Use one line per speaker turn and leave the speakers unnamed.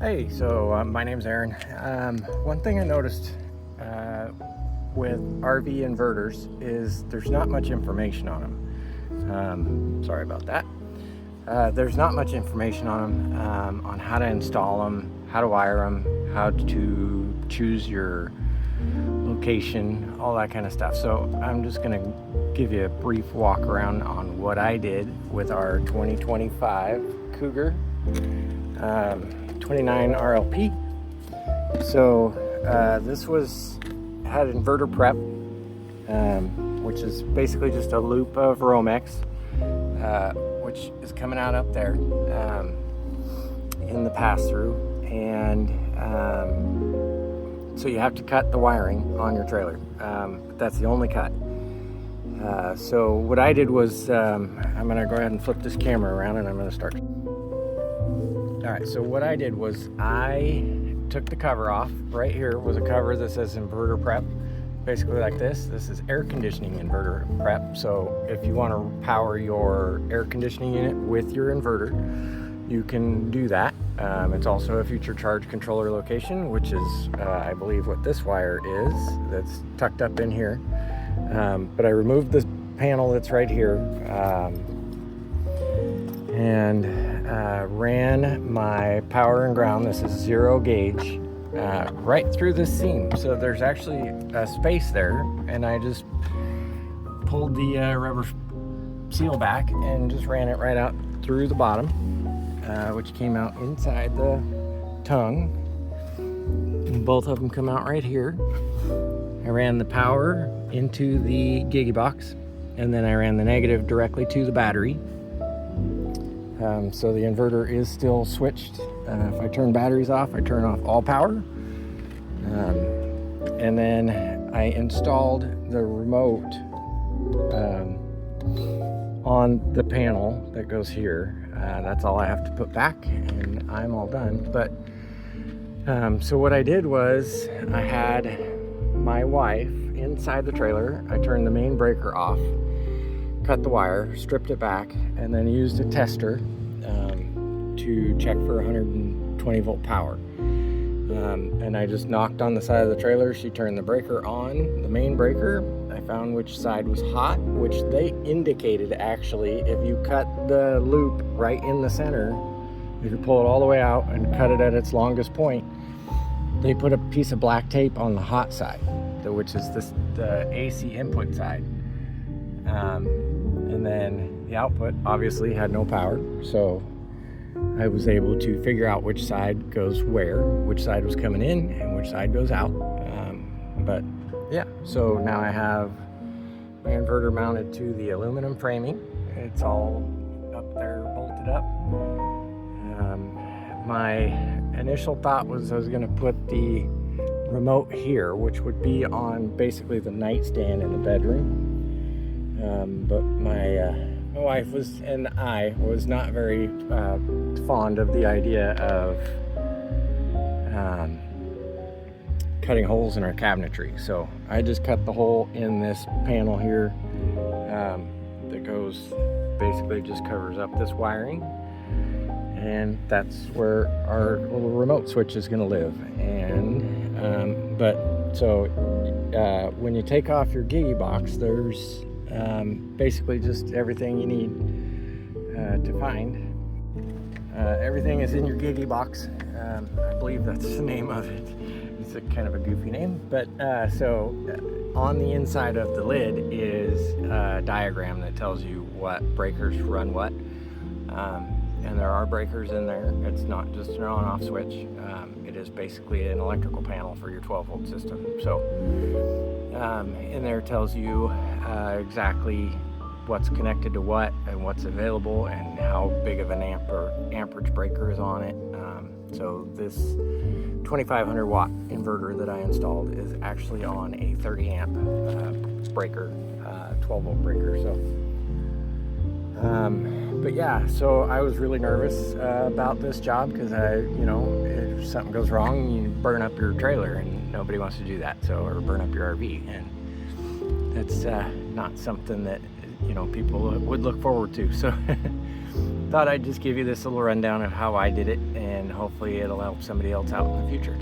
Hey, so my name's Aaron. One thing I noticed with RV inverters is there's not much information on them. Sorry about that. There's not much information on them, on how to install them, how to wire them, how to choose your location, all that kind of stuff. So I'm just going to give you a brief walk around on what I did with our 2025 Cougar 29 RLP. So this had inverter prep, which is basically just a loop of Romex, which is coming out up there in the pass-through, and so you have to cut the wiring on your trailer. But that's the only cut. So what I did was, I'm gonna go ahead and flip this camera around and I'm gonna start. All right, so what I did was I took the cover off. Right here was a cover that says inverter prep, basically like this. This is air conditioning inverter prep. So if you want to power your air conditioning unit with your inverter, you can do that. It's also a future charge controller location, which is, I believe, what this wire is that's tucked up in here. But I removed this panel that's right here and ran my power and ground. This is 0 gauge right through this seam. So there's actually a space there, and I just pulled the rubber seal back and just ran it right out through the bottom, which came out inside the tongue. And both of them come out right here. I ran the power into the Giggy Box, and then I ran the negative directly to the battery. So the inverter is still switched. If I turn batteries off, I turn off all power. And then I installed the remote on the panel that goes here. That's all I have to put back, and I'm all done. But so what I did was I had my wife inside the trailer. I turned the main breaker off, cut the wire, stripped it back, and then used a tester to check for 120 volt power. And I just knocked on the side of the trailer. She turned the breaker on, the main breaker. I found which side was hot, which they indicated actually if you cut the loop right in the center, if you pull it all the way out and cut it at its longest point, they put a piece of black tape on the hot side, which is the AC input side. And then the output obviously had no power, so I was able to figure out which side goes where, which side was coming in and which side goes out. But yeah, so now I have my inverter mounted to the aluminum framing. It's all up there, bolted up. My initial thought was I was going to put the remote here, which would be on basically the nightstand in the bedroom. But my wife and I was not very fond of the idea of cutting holes in our cabinetry. So I just cut the hole in this panel here that goes, basically just covers up this wiring. And that's where our little remote switch is going to live. And when you take off your Giggy Box, there's basically just everything you need to find. Everything is in your Giggy Box. I believe that's the name of it. It's a kind of a goofy name, but so on the inside of the lid is a diagram that tells you what breakers run what. And there are breakers in there. It's not just an on-off switch. It is basically an electrical panel for your 12 volt system. So in there tells you exactly what's connected to what and what's available and how big of an amperage breaker is on it. So this 2500 watt inverter that I installed is actually on a 30 amp breaker, 12 volt breaker. So but yeah, so I was really nervous about this job because if something goes wrong, you burn up your trailer, and nobody wants to do that. So, or burn up your RV, and that's not something that people would look forward to. So, thought I'd just give you this little rundown of how I did it, and hopefully it'll help somebody else out in the future.